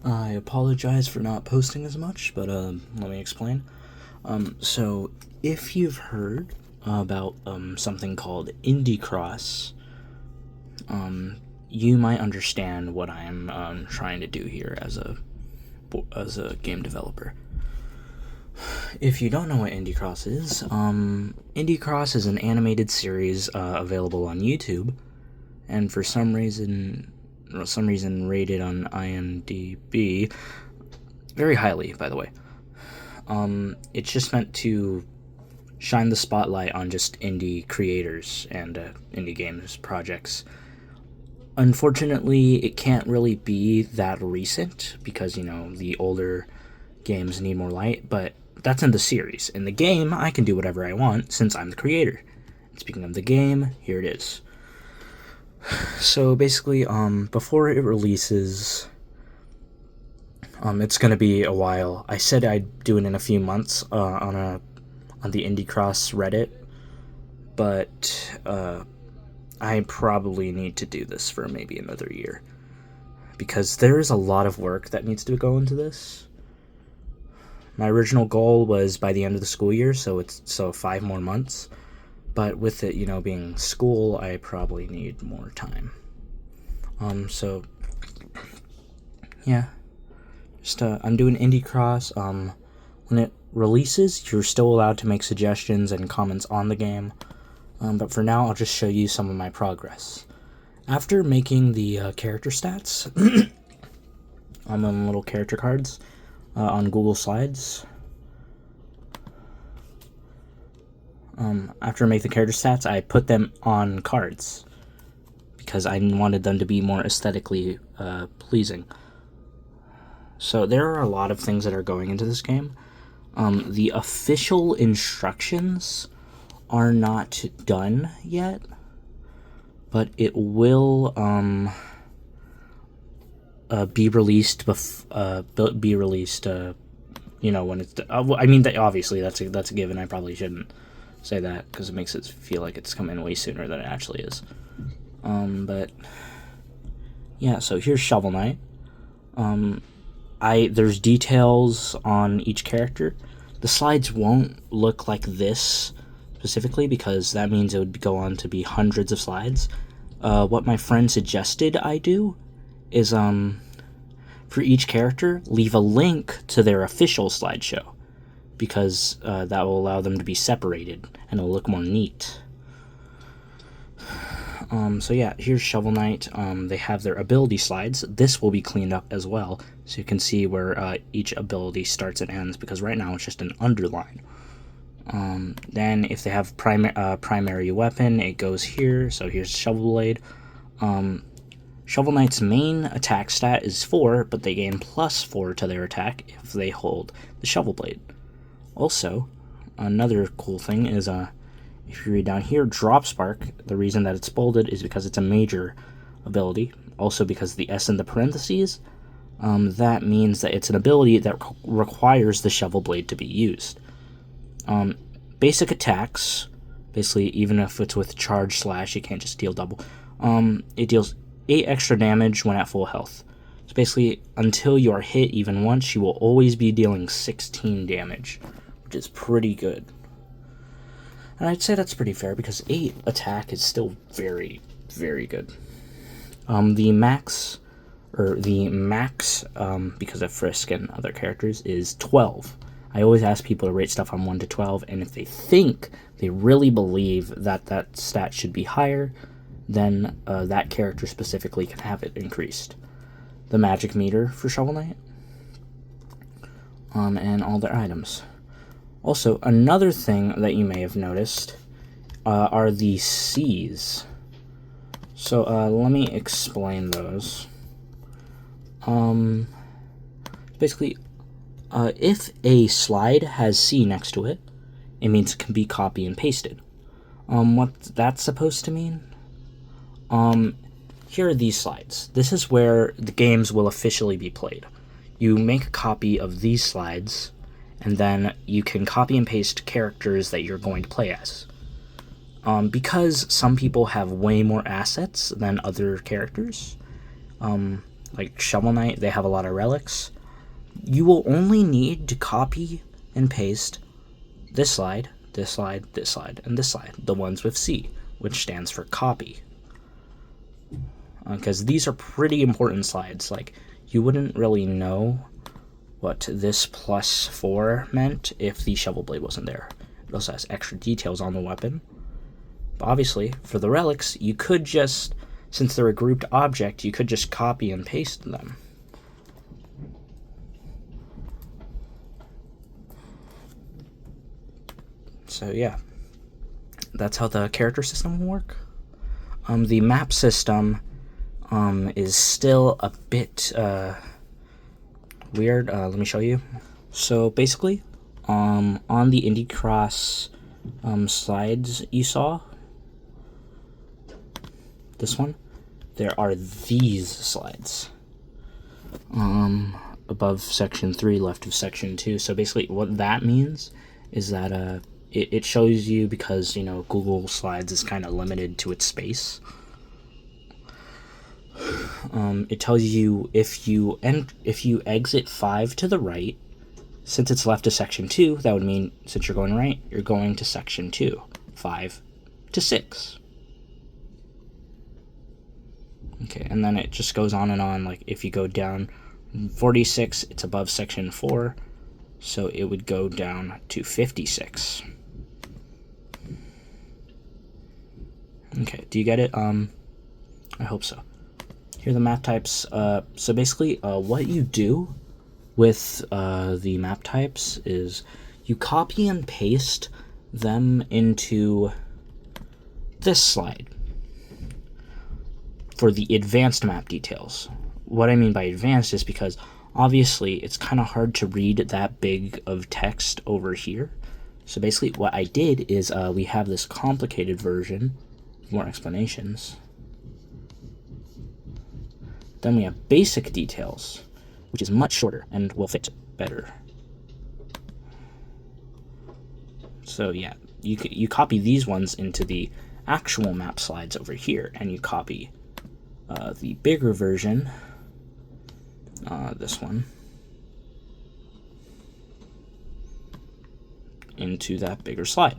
I apologize for not posting as much, but let me explain. So, if you've heard about something called Indie Cross, you might understand what I'm trying to do here as a game developer. If you don't know what Indie Cross is, Indie Cross is an animated series available on YouTube, and for some reason rated on IMDb very highly, by the way. It's just meant to shine the spotlight on just indie creators and indie games projects. Unfortunately, it can't really be that recent because, the older games need more light, but that's in the series. In the game, I can do whatever I want since I'm the creator. Speaking of the game, here it is. So basically, before it releases, it's gonna be a while. I said I'd do it in a few months on the Indie Cross Reddit, but I probably need to do this for maybe another year because there is a lot of work that needs to go into this. My original goal was by the end of the school year, so 5 more months. But with it, being school, I probably need more time. So yeah, just I'm doing Indie Cross. When it releases, you're still allowed to make suggestions and comments on the game. But for now, I'll just show you some of my progress. After making the character stats, I'm on little character cards on Google Slides. After I make the character stats, I put them on cards because I wanted them to be more aesthetically pleasing. So there are a lot of things that are going into this game. The official instructions are not done yet, but it will be released. Be released. When it's. I mean, obviously that's a given. I probably shouldn't say that because it makes it feel like it's coming way sooner than it actually is. But yeah, so here's Shovel Knight. There's details on each character. The slides won't look like this specifically because that means it would go on to be hundreds of slides. What my friend suggested I do is for each character leave a link to their official slideshow because that will allow them to be separated and it'll look more neat. So yeah, here's Shovel Knight. They have their ability slides. This will be cleaned up as well, so you can see where each ability starts and ends, because right now it's just an underline. Then if they have primary weapon, it goes here. So here's Shovel Blade. Shovel Knight's main attack stat is 4, but they gain +4 to their attack if they hold the Shovel Blade. Also, another cool thing is if you read down here, Drop Spark, the reason that it's bolded is because it's a major ability. Also because the S in the parentheses, that means that it's an ability that requires the Shovel Blade to be used. Basic attacks, basically even if it's with charge slash, you can't just deal double. It deals 8 extra damage when at full health. So basically, until you are hit even once, you will always be dealing 16 damage, which is pretty good. And I'd say that's pretty fair because 8 attack is still very, very good. The max, because of Frisk and other characters, is 12. I always ask people to rate stuff on 1 to 12, and if they really believe that stat should be higher, then that character specifically can have it increased. The magic meter for Shovel Knight, and all their items. Also, another thing that you may have noticed are the C's. So let me explain those. Basically, if a slide has C next to it, it means it can be copy and pasted. What that's supposed to mean? Here are these slides. This is where the games will officially be played. You make a copy of these slides, and then you can copy and paste characters that you're going to play as. Because some people have way more assets than other characters, like Shovel Knight, they have a lot of relics. You will only need to copy and paste this slide, this slide, this slide, and this slide, the ones with C, which stands for copy. Because these are pretty important slides. Like, you wouldn't really know what this +4 meant if the shovel blade wasn't there. It also has extra details on the weapon. But obviously, for the relics, you could just, since they're a grouped object, you could just copy and paste them. So yeah, that's how the character system will work. The map system is still a bit weird. Let me show you. So basically, on the Indie Cross slides you saw, this one, there are these slides above section 3, left of section 2. So basically what that means is that it shows you, because, you know, Google Slides is kind of limited to its space. It tells you if you exit 5 to the right, since it's left of section 2, that would mean, since you're going right, you're going to section 2, 5 to 6. Okay, and then it just goes on and on. Like, if you go down 46, it's above section 4, so it would go down to 56. Okay, do you get it? I hope so. Here are the map types. So basically, what you do with the map types is you copy and paste them into this slide for the advanced map details. What I mean by advanced is because obviously it's kind of hard to read that big of text over here. So basically what I did is we have this complicated version, more explanations. Then we have basic details, which is much shorter and will fit better. So yeah, you copy these ones into the actual map slides over here, and you copy the bigger version, this one, into that bigger slide.